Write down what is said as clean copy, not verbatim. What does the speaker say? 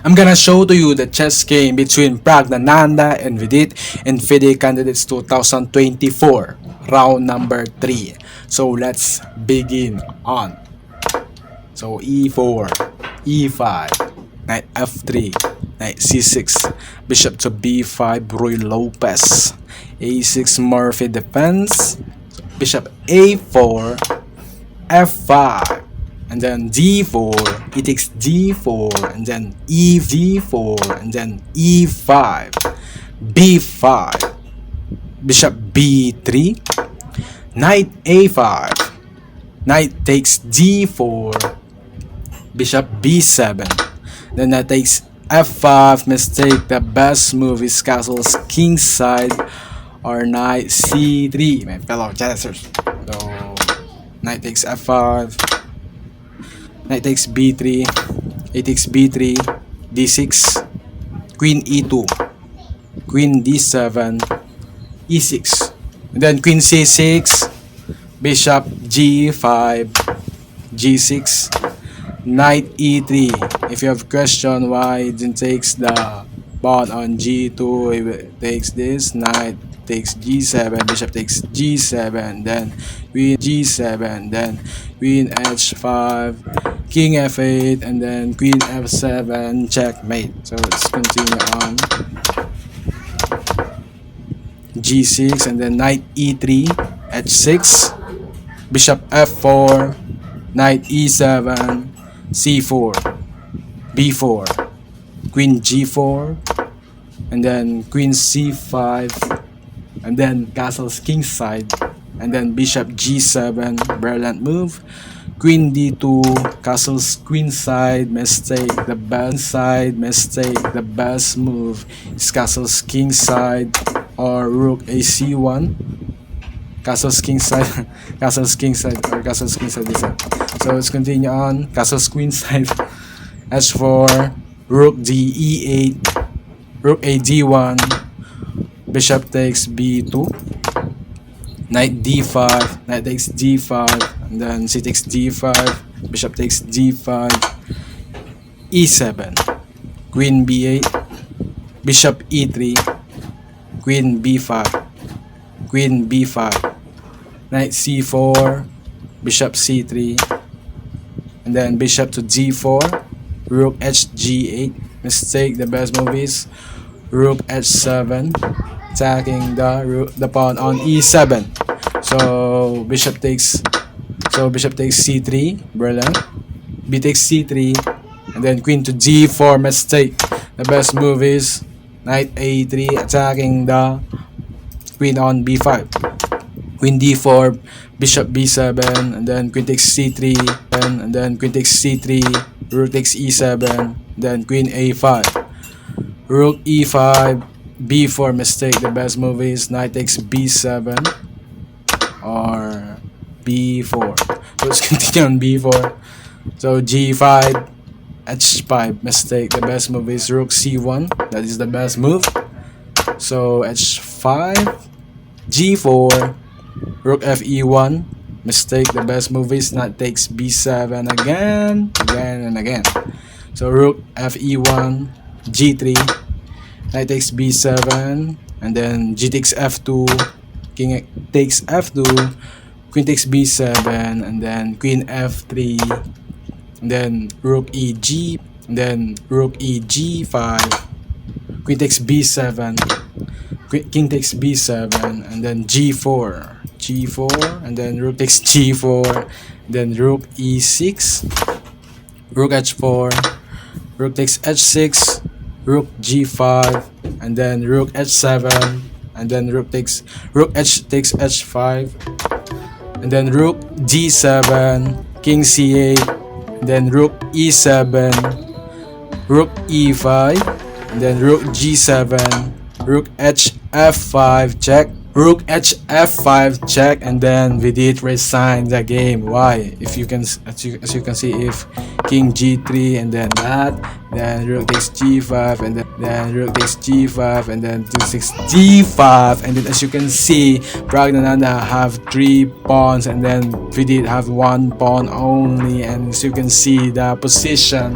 I'm gonna show to you the chess game between Praggnanandhaa and Vidit in FIDE Candidates 2024, round number 3. So let's begin on. So e4, e5, knight f3, knight c6, bishop to b5, Roy Lopez, a6 Murphy defense, bishop a4, f5, and then d4, he takes d4, and then d4, and then e5, b5, bishop b3, knight a5, knight takes d4, bishop b7, then knight takes f5, mistake, the best move is castle's king side or knight c3, my fellow chessers. So knight takes f5, knight takes b3, a takes b3, d6, queen e2, queen d7, e6, and then queen c6, bishop g5, g6, knight e3. If you have question why it didn't takes the pawn on g2, it takes this, knight takes g7, bishop takes g7, then queen g7, then queen h5, king f8, and then queen f7, checkmate. So let's continue on. g6, and then knight e3, h6, bishop f4, knight e7, c4, b4, queen g4, and then queen c5, and then castle's king side, and then bishop g7, brilliant move, queen d2, castle's queen side, mistake, the best side, mistake, the best move is castle's king side or rook a c1, castle's king side, castle's king side, or castle's king side is up. So let's continue on. Castle's queen side, h4, rook d e8, rook a d1, bishop takes b2, knight d5, knight takes d5, and then c takes d5, bishop takes d5, e7, queen b8, bishop e3, queen b5, queen b5, knight c4, bishop c3, and then bishop to d4, rook hg8, mistake, the best move is rook h7, attacking the pawn on e7. So bishop takes c3, brilliant, b takes c3, and then queen to d4, mistake, the best move is knight a3, attacking the queen on b5, queen d4, bishop b7, and then queen takes c3, and then queen takes c3, rook takes e7, then queen a5, rook e5, b4, mistake, the best move is knight takes b7 or b4. So let's continue on b4. So g5, h5, mistake, the best move is rook c1, that is the best move. So h5, g4, rook fe1, mistake, the best move is knight takes b7 again and again. So rook fe1, g3, knight takes b7, and then g takes f2, king takes f2, queen takes b7, and then queen f3, and then rook eg, and then rook eg5, queen takes b7, king takes b7, and then g4, and then rook takes g4, then rook e6, rook h4, rook takes h6, rook g5, and then rook h7, and then rook takes h5, and then rook d7, king c8, and then rook e7, rook e5, and then rook g7, rook hf5 check, rook hf5 check, and then Vidit resigned the game. Why? If you can, as you can see, if king g3 and then that, then rook takes g5, and then rook takes g5, and then 2-6 d5, and then as you can see, Praggnanandhaa have 3 pawns, and then Vidit have 1 pawn only, and as you can see, the position